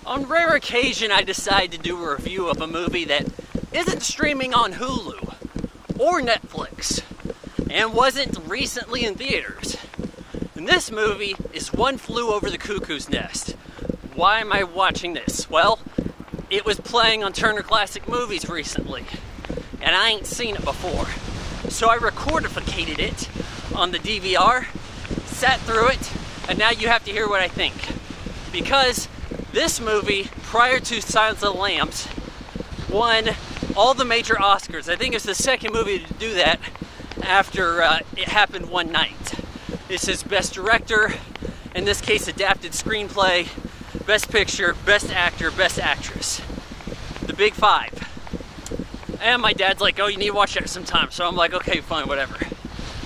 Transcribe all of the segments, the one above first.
On rare occasion, I decide to do a review of a movie that isn't streaming on Hulu or Netflix and wasn't recently in theaters. And this movie is One Flew Over the Cuckoo's Nest. Why am I watching this? Well, it was playing on Turner Classic Movies recently, and I ain't seen it before. So I recordificated it on the DVR, sat through it, and now you have to hear what I think. Because this movie, prior to Silence of the Lambs, won all the major Oscars. I think it's the second movie to do that after it happened one night. This is Best Director, in this case Adapted Screenplay, Best Picture, Best Actor, Best Actress. The big five. And my dad's like, oh, you need to watch that sometime. So I'm like, okay, fine, whatever.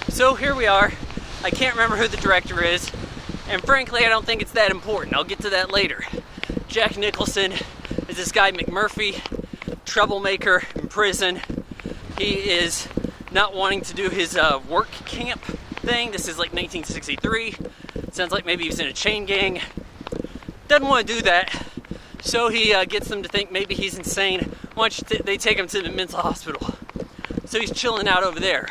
So here we are. I can't remember who the director is. And frankly, I don't think it's that important. I'll get to that later. Jack Nicholson is this guy McMurphy, troublemaker in prison. He is not wanting to do his work camp thing. This is like 1963. Sounds like maybe he was in a chain gang. Doesn't want to do that. So he gets them to think maybe he's insane. Why don't they take him to the mental hospital? So he's chilling out over there.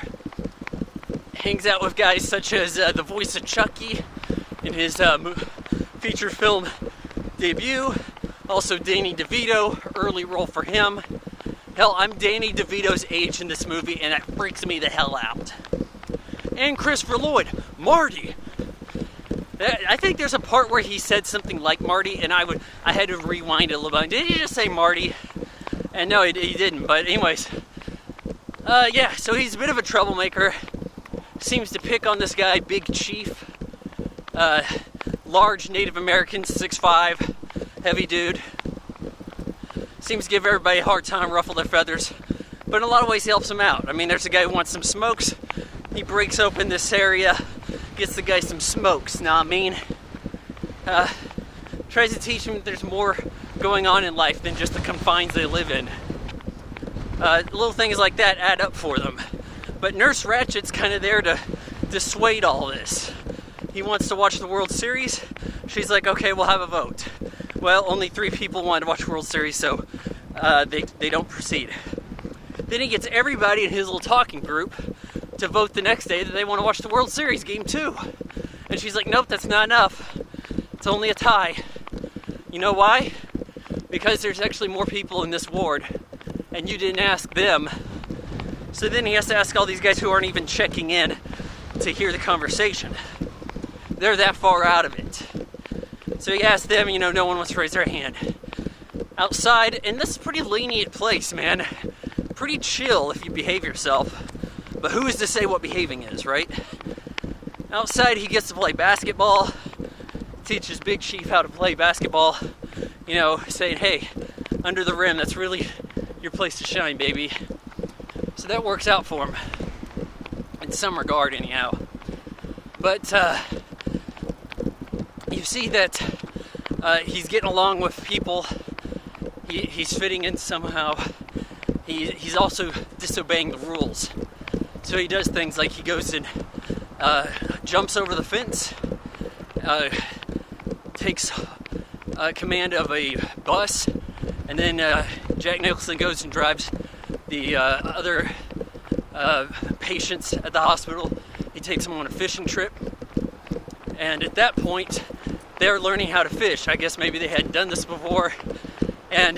Hangs out with guys such as the voice of Chucky in his feature film debut. Also Danny DeVito, early role for him. Hell, I'm Danny DeVito's age in this movie, and that freaks me the hell out. And Christopher Lloyd, Marty. I think there's a part where he said something like Marty, and I had to rewind it a little bit. Did he just say Marty? And no, he didn't. But anyways, yeah. So he's a bit of a troublemaker. Seems to pick on this guy, Big Chief. Large Native American, 6'5", heavy dude. Seems to give everybody a hard time, ruffle their feathers. But in a lot of ways, he helps them out. I mean, there's a guy who wants some smokes. He breaks open this area, gets the guy some smokes, know what I mean? Tries to teach him that there's more going on in life than just the confines they live in. Little things like that add up for them. But Nurse Ratchet's kind of there to dissuade all this. He wants to watch the World Series. She's like, okay, we'll have a vote. Well, only 3 people wanted to watch World Series, so they don't proceed. Then he gets everybody in his little talking group to vote the next day that they want to watch the World Series Game 2. And she's like, nope, that's not enough. It's only a tie. You know why? Because there's actually more people in this ward, and you didn't ask them. So then he has to ask all these guys who aren't even checking in to hear the conversation. They're that far out of it. So he asked them, no one wants to raise their hand. Outside, and this is a pretty lenient place, man. Pretty chill if you behave yourself. But who is to say what behaving is, right? Outside, he gets to play basketball. Teaches Big Chief how to play basketball. Saying, hey, under the rim, that's really your place to shine, baby. So that works out for him. In some regard, anyhow. But, you see that he's getting along with people. He's fitting in somehow. He's also disobeying the rules. So he does things like he goes and jumps over the fence, takes command of a bus, and then Jack Nicholson goes and drives the other patients at the hospital. He takes them on a fishing trip. And at that point, they're learning how to fish. I guess maybe they hadn't done this before. And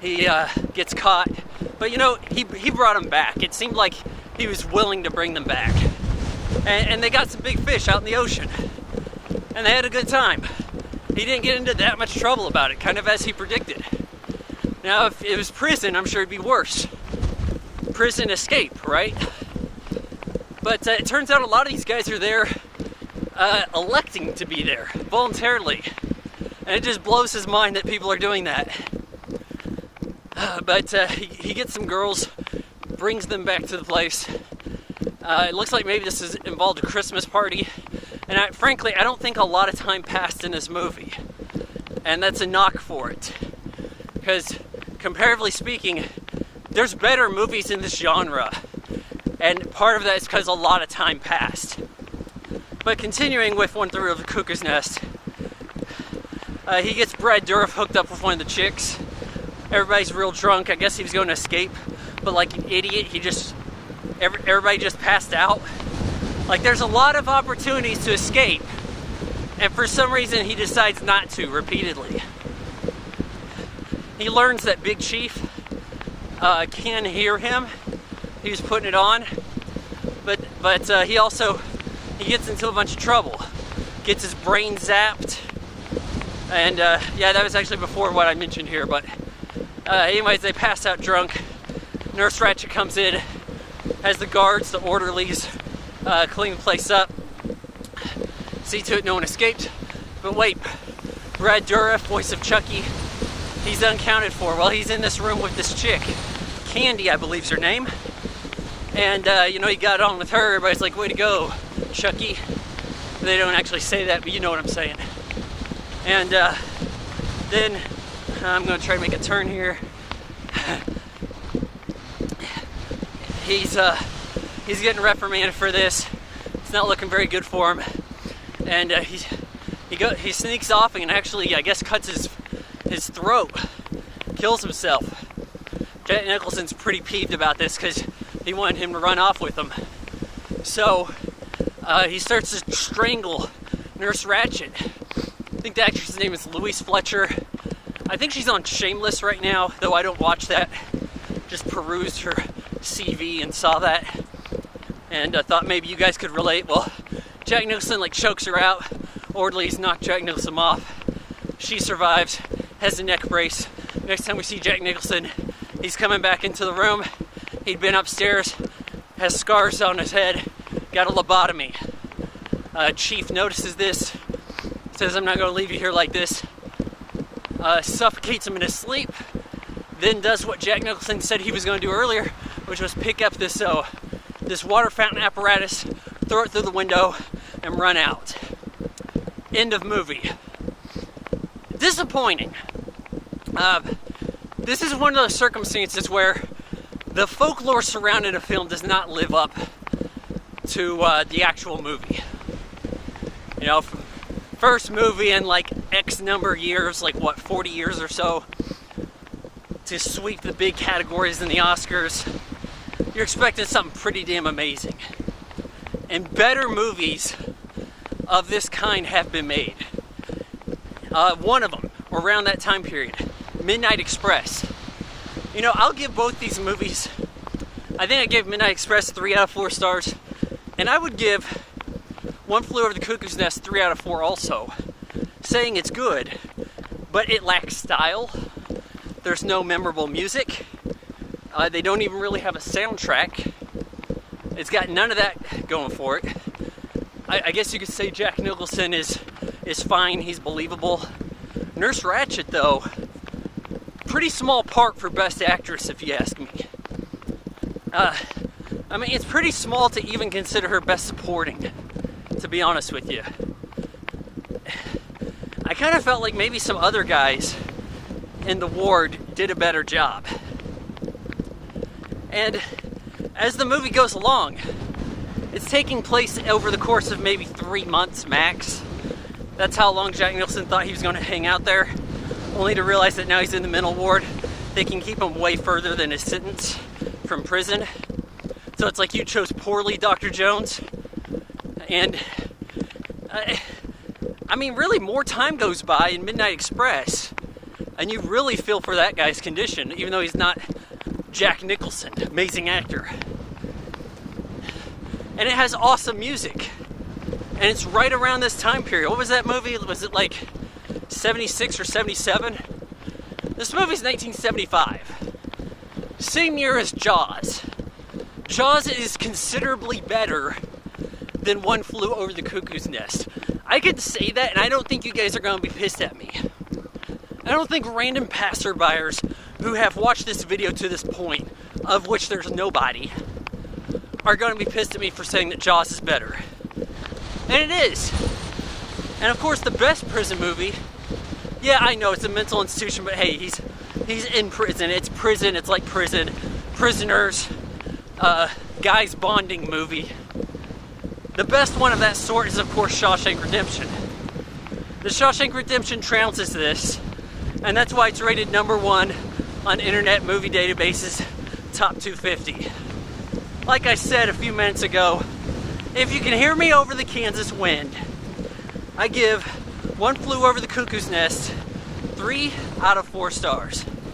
he gets caught. But he brought them back. It seemed like he was willing to bring them back. And they got some big fish out in the ocean. And they had a good time. He didn't get into that much trouble about it, kind of as he predicted. Now, if it was prison, I'm sure it'd be worse. Prison escape, right? But it turns out a lot of these guys are there electing to be there voluntarily, and it just blows his mind that people are doing that. But he gets some girls, brings them back to the place. It looks like maybe this is involved a Christmas party, and frankly, I don't think a lot of time passed in this movie, and that's a knock for it, because comparatively speaking, there's better movies in this genre, and part of that is because a lot of time passed. But continuing with One Flew Over the Cuckoo's Nest, He gets Brad Dourif hooked up with one of the chicks. Everybody's real drunk. I guess he was going to escape, but like an idiot, everybody just passed out. Like, there's a lot of opportunities to escape, and for some reason he decides not to repeatedly. He learns that Big Chief can hear him. He was putting it on, but he gets into a bunch of trouble. Gets his brain zapped, and yeah, that was actually before what I mentioned here, but anyways, they pass out drunk. Nurse Ratched comes in, has the guards, the orderlies, clean the place up, see to it no one escaped. But wait, Brad Dourif, voice of Chucky, he's unaccounted for. Well, he's in this room with this chick, Candy, I believe's her name, and you know, he got on with her. Everybody's like, way to go, Chucky. They don't actually say that, but you know what I'm saying. And then I'm going to try to make a turn here. He's getting reprimanded for this. It's not looking very good for him. And he sneaks off and actually, I guess, cuts his throat, kills himself. Jack Nicholson's pretty peeved about this because he wanted him to run off with him. So he starts to strangle Nurse Ratched. I think the actress's name is Louise Fletcher. I think she's on Shameless right now, though I don't watch that. Just perused her CV and saw that, and I thought maybe you guys could relate. Well, Jack Nicholson like chokes her out. Orderlies knock Jack Nicholson off. She survives, has a neck brace. Next time we see Jack Nicholson, he's coming back into the room. He'd been upstairs, has scars on his head, got a lobotomy. Chief notices this, says, I'm not going to leave you here like this. Suffocates him in his sleep, then does what Jack Nicholson said he was going to do earlier, which was pick up this water fountain apparatus, throw it through the window, and run out. End of movie. Disappointing. This is one of those circumstances where the folklore surrounding a film does not live up to the actual movie. You know, first movie in like X number of years, like what, 40 years or so, to sweep the big categories in the Oscars. You're expecting something pretty damn amazing. And better movies of this kind have been made. One of them, around that time period, Midnight Express. You know, I'll give both these movies, I think I gave Midnight Express 3 out of 4 stars, and I would give One Flew Over the Cuckoo's Nest 3 out of 4 also, saying it's good, but it lacks style. There's no memorable music. They don't even really have a soundtrack. It's got none of that going for it. I guess you could say Jack Nicholson is fine, he's believable. Nurse Ratched, though, pretty small part for Best Actress, if you ask me. I mean, it's pretty small to even consider her Best Supporting, to be honest with you. I kind of felt like maybe some other guys in the ward did a better job. And as the movie goes along, it's taking place over the course of maybe 3 months max. That's how long Jack Nicholson thought he was going to hang out there, only to realize that now he's in the mental ward. They can keep him way further than his sentence from prison. So it's like you chose poorly, Dr. Jones. And I mean, really, more time goes by in Midnight Express, and you really feel for that guy's condition, even though he's not Jack Nicholson, amazing actor. And it has awesome music. And it's right around this time period. What was that movie? Was it like 76 or 77? This movie's 1975. Same year as Jaws. Jaws is considerably better than One Flew Over the Cuckoo's Nest. I could say that, and I don't think you guys are going to be pissed at me. I don't think random passerbyers who have watched this video to this point, of which there's nobody, are going to be pissed at me for saying that Jaws is better. And it is. And of course, the best prison movie, yeah, I know it's a mental institution, but hey, he's in prison. It's prison, it's like prison. Prisoners, guys bonding movie. The best one of that sort is, of course, Shawshank Redemption. The Shawshank Redemption trounces this, and that's why it's rated #1 on Internet Movie Database's Top 250. Like I said a few minutes ago, if you can hear me over the Kansas wind, I give One Flew Over the Cuckoo's Nest 3 out of 4 stars.